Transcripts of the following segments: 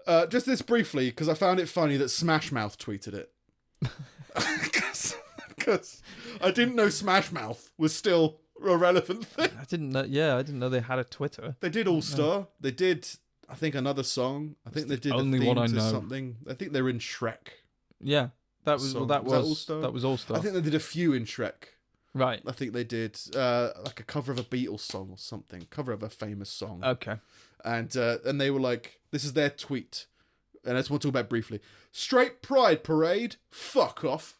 Just this briefly, because I found it funny that Smash Mouth tweeted it. Because I didn't know Smash Mouth was still a relevant thing. I didn't know. Yeah, I didn't know they had a Twitter. They did All Star. They did, I think, another song. I think they did only a theme one I to know. something. I think they're in Shrek. Yeah, that was Song. that Was that was All-Star? that was All Star. I think they did a few in Shrek. Right. I think they did like a cover of a Beatles song or something, cover of a famous song. Okay. And they were like, this is their tweet. And I just want to talk about it briefly. Straight Pride Parade, fuck off.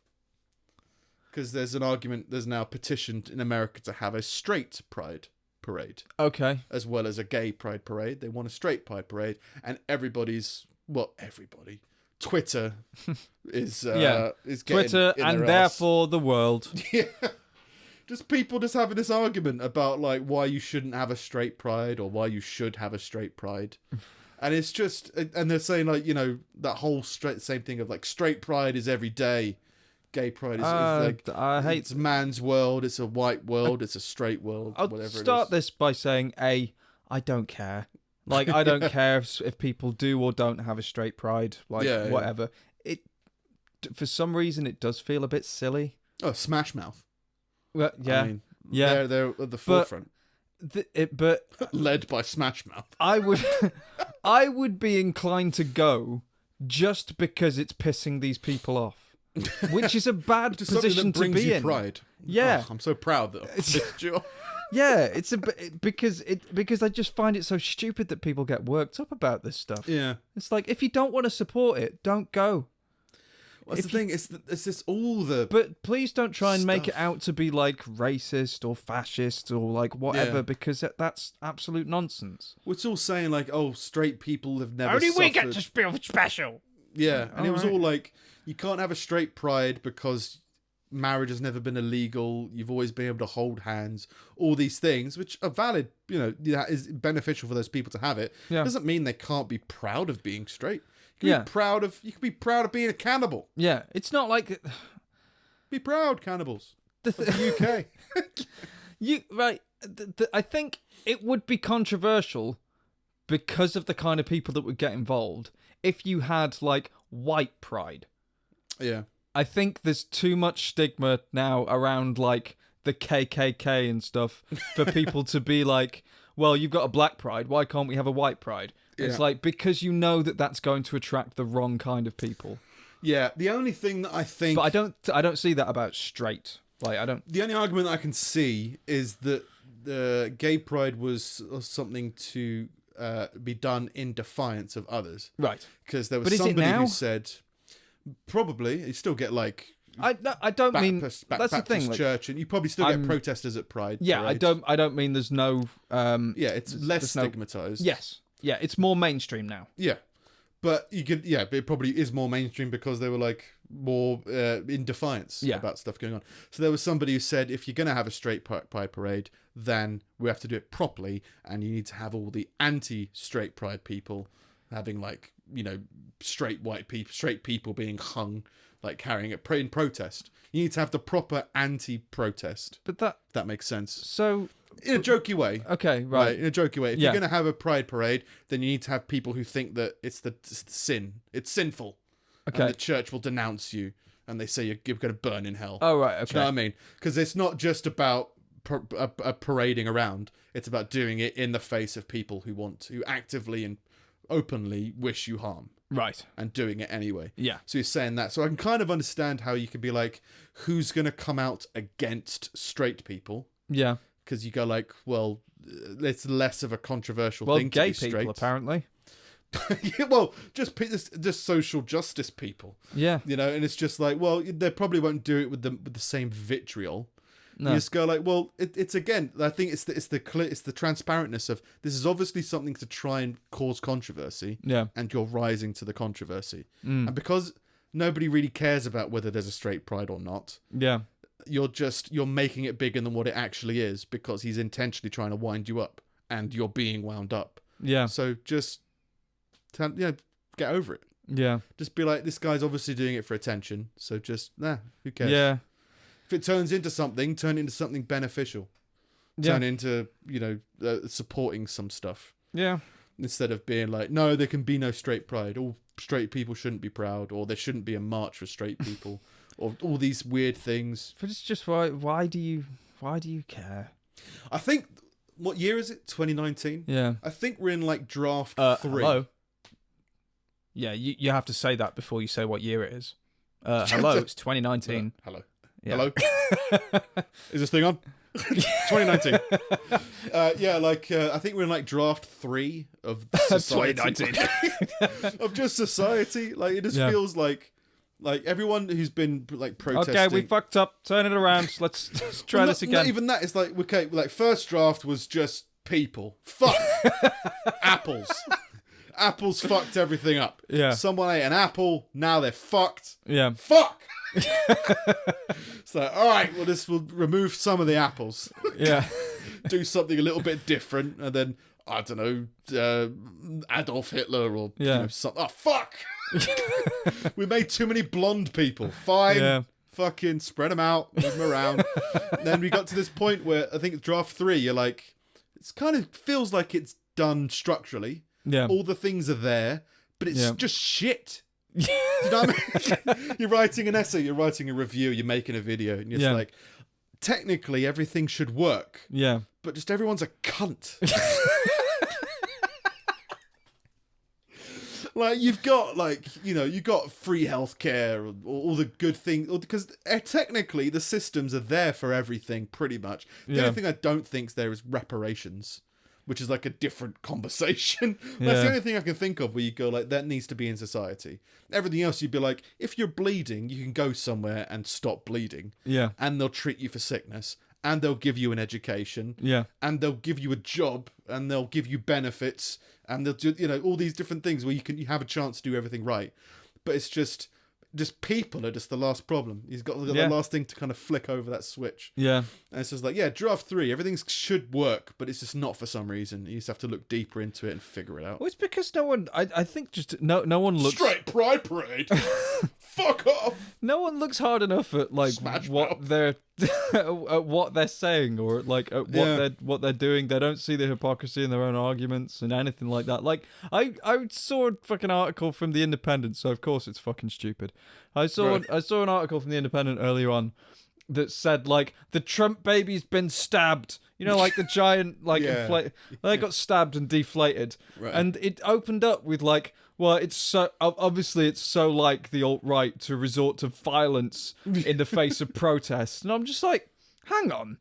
Because there's an argument, there's now a petition in America to have a straight Pride Parade. Okay. As well as a gay Pride Parade. They want a straight Pride Parade. And everybody. Twitter is getting Twitter in and their therefore the world. Yeah. Just people just having this argument about like why you shouldn't have a straight pride or why you should have a straight pride. And it's just, and they're saying like, that whole same thing of like straight pride is every day. Gay pride is like, I hate it's man's world. It's a white world. It's a straight world. I'll whatever start it is. this by saying, I don't care. Like, I don't care if people do or don't have a straight pride. Like, whatever. It, for some reason, it does feel a bit silly. Oh, Smash Mouth. Well, yeah. I mean, yeah. They're at the forefront. But led by Smash Mouth. I would be inclined to go just because it's pissing these people off, which is a bad position to be in. Pride. Yeah, I'm so proud that I pissed you off. Yeah, because I just find it so stupid that people get worked up about this stuff. Yeah, it's like if you don't want to support it, don't go. What's the thing? It's just all the. But please don't try and make it stuff. out to be like racist or fascist or like whatever, because that's absolute nonsense. Well, it's all saying like, oh, straight people have never. Only suffered. we get to feel special. Yeah, and it was right. all like, you can't have a straight pride because marriage has never been illegal. You've always been able to hold hands. All these things, which are valid, that is beneficial for those people to have it. Yeah. Doesn't mean they can't be proud of being straight. You can be proud of being a cannibal. Yeah, it's not like. Be proud, cannibals. Of the UK. I think it would be controversial because of the kind of people that would get involved if you had like white pride. Yeah. I think there's too much stigma now around like the KKK and stuff for people to be like, well, you've got a black pride, why can't we have a white pride? Yeah. It's like, because that's going to attract the wrong kind of people. Yeah, the only thing that I think... But I don't see that about straight. Like, I don't... The only argument that I can see is that the gay pride was something to be done in defiance of others. Right. Because there was somebody who said... Probably. You still get like... I don't mean... That's the thing. Like, church, and you probably still get protesters at Pride. Yeah, parades. I don't mean there's no... it's less stigmatized. Yes. Yeah, it's more mainstream now. Yeah. But but it probably is more mainstream because they were like more in defiance about stuff going on. So there was somebody who said, if you're going to have a straight pride parade, then we have to do it properly, and you need to have all the anti-straight pride people having like, straight people being hung, like carrying it in protest. You need to have the proper anti-protest. But that makes sense. So... In a jokey way. Okay, right. In a jokey way. If you're going to have a pride parade, then you need to have people who think that it's the sin. It's sinful. Okay. And the church will denounce you. And they say you're going to burn in hell. Oh, right. Okay. Do you know what I mean? Because it's not just about parading around. It's about doing it in the face of people who actively and openly wish you harm. Right. And doing it anyway. Yeah. So you're saying that. So I can kind of understand how you could be like, who's going to come out against straight people? Yeah. Because you go like, well, it's less of a controversial thing to be straight. Well, gay people, apparently. Well, just social justice people. Yeah. And it's just like, well, they probably won't do it with the same vitriol. No. You just go like, well, it's again, I think it's the transparentness of, this is obviously something to try and cause controversy. Yeah. And you're rising to the controversy. And because nobody really cares about whether there's a straight pride or not. Yeah. You're making it bigger than what it actually is, because he's intentionally trying to wind you up, and you're being wound up. Yeah. So just, get over it. Yeah. Just be like, this guy's obviously doing it for attention. So just, who cares? Yeah. If it turn it into something beneficial. Turn into, supporting some stuff. Yeah. instead of being like, no, there can be no straight pride. All straight people shouldn't be proud, or there shouldn't be a march for straight people, or all these weird things. But it's just why do you care? I think, what year is it? 2019? Yeah. I think we're in like draft 3. Hello? Yeah, you have to say that before you say what year it is. Hello, it's 2019. Hello. Yeah. Hello? Is this thing on? 2019. I think we're in like draft 3 of society. 2019. Of just society. Like, it just feels like everyone who's been like protesting. Okay, we fucked up. Turn it around. Let's try this again. Not even that. It's like, okay, like first draft was just people. Fuck. Apples. Apples fucked everything up. Yeah. Someone ate an apple. Now they're fucked. Yeah. Fuck. So, all right, well, this will remove some of the apples. Yeah. Do something a little bit different, and then I don't know, Adolf Hitler or something. Oh, fuck. We made too many blonde people. Fine. Yeah. Fucking spread them out, move them around. Then we got to this point where I think it's draft 3. You're like, it's kind of feels like it's done structurally. Yeah. All the things are there, but it's just shit. Do you know what I mean? You're writing an essay, you're writing a review, you're making a video, and you're just like, technically everything should work. Yeah. But just everyone's a cunt. Like, you've got, like, you've got free healthcare, or all the good things, because technically the systems are there for everything, pretty much. The only thing I don't think's there is reparations, which is like a different conversation. That's the only thing I can think of where you go, like, that needs to be in society. Everything else, you'd be like, if you're bleeding, you can go somewhere and stop bleeding. Yeah. And they'll treat you for sickness. And they'll give you an education. Yeah. And they'll give you a job. And they'll give you benefits. And they'll do, all these different things where you have a chance to do everything right. But it's just people are just the last problem. He's got the last thing to kind of flick over that switch. Yeah. And it's just like, draft 3, everything should work, but it's just not for some reason. You just have to look deeper into it and figure it out. Well, it's because no one, I think just no one looks... Straight pride parade! Fuck off! No one looks hard enough at, like, what they're saying, or like what they're doing. They don't see the hypocrisy in their own arguments and anything like that. Like, I saw a fucking article from The Independent, so of course it's fucking stupid. I saw an article from The Independent earlier on that said, like, the Trump baby's been stabbed. Like the giant, like, they got stabbed and deflated. Right. And it opened up with, like, well, it's so obviously it's so like the alt-right to resort to violence in the face of protests. And I'm just like, hang on.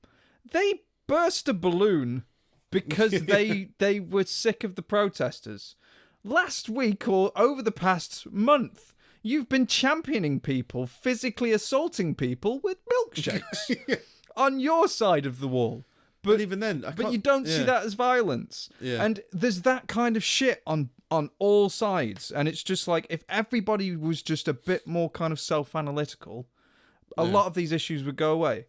They burst a balloon because they were sick of the protesters. Last week or over the past month, you've been championing people, physically assaulting people with milkshakes on your side of the wall. But even then, but you don't see that as violence. Yeah. And there's that kind of shit on all sides. And it's just like, if everybody was just a bit more kind of self-analytical, a lot of these issues would go away.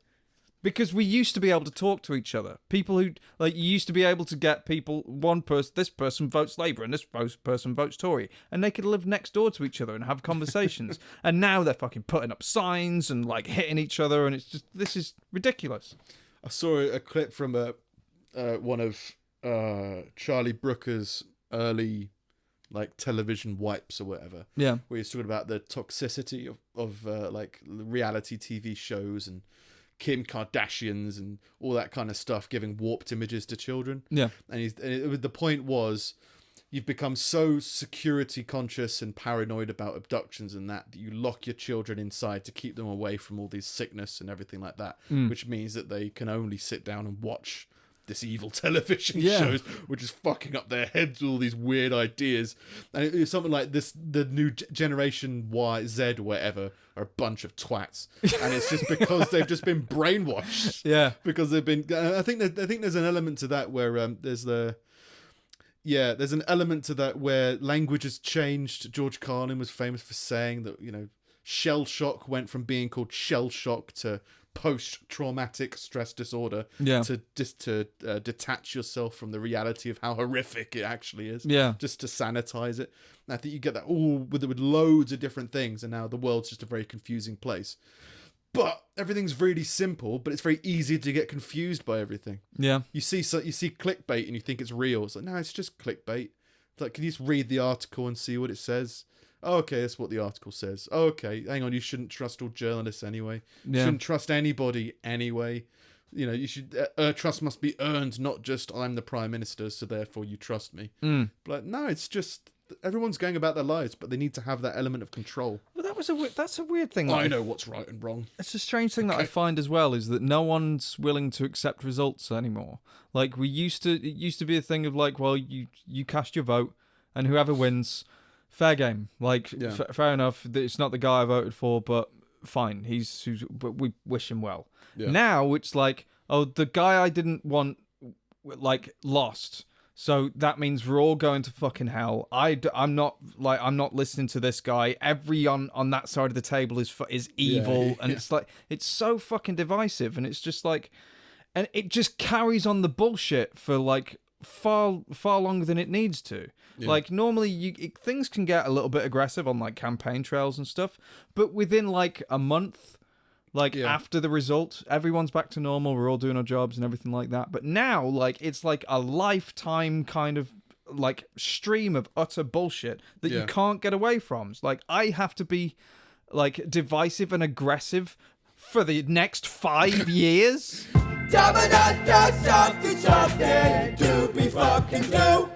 Because we used to be able to talk to each other. People who, like, you used to be able to get people, this person votes Labour and this person votes Tory. And they could live next door to each other and have conversations. And now they're fucking putting up signs and, like, hitting each other. And it's just, this is ridiculous. I saw a clip from one of Charlie Brooker's early, like, television wipes or whatever. Yeah. Where he's talking about the toxicity of like, reality TV shows and Kim Kardashians and all that kind of stuff, giving warped images to children. Yeah. And the point was, you've become so security conscious and paranoid about abductions and that you lock your children inside to keep them away from all these sickness and everything like that, which means that they can only sit down and watch this evil television shows, which is fucking up their heads with all these weird ideas. And it's something like this, the new generation Y, Z, whatever, are a bunch of twats. And it's just because they've just been brainwashed. Yeah. Because they've been, I think there's an element to that where there's an element to that where language has changed. George Carlin was famous for saying that, shell shock went from being called shell shock to post-traumatic stress disorder, to detach yourself from the reality of how horrific it actually is, just to sanitize it. And I think you get that all with loads of different things, and now the world's just a very confusing place. But everything's really simple, but it's very easy to get confused by everything. Yeah. You see clickbait and you think it's real. It's like, no, it's just clickbait. It's like, can you just read the article and see what it says? Oh, okay, that's what the article says. Oh, okay, hang on, you shouldn't trust all journalists anyway. You shouldn't trust anybody anyway. You know, you should trust must be earned, not just I'm the Prime Minister, so therefore you trust me. But no, it's just everyone's going about their lives, but they need to have that element of control. Well, that's a weird thing. I know what's right and wrong. It's a strange thing that I find as well is that no one's willing to accept results anymore. Like it used to be a thing of like, well, you cast your vote, and whoever wins, fair game. Like fair enough. It's not the guy I voted for, but fine. But we wish him well. Yeah. Now it's like, oh, the guy I didn't want, like, lost. So that means we're all going to fucking hell. I'm not listening to this guy. Everyone on that side of the table is evil, and it's like it's so fucking divisive, and it's just like, and it just carries on the bullshit for like far longer than it needs to. Yeah. Like normally things can get a little bit aggressive on like campaign trails and stuff, but within like a month, like after the result, everyone's back to normal. We're all doing our jobs and everything like that. But now, like, it's like a lifetime kind of like stream of utter bullshit that you can't get away from. It's like I have to be like divisive and aggressive for the next 5 years. Something to be fucking do.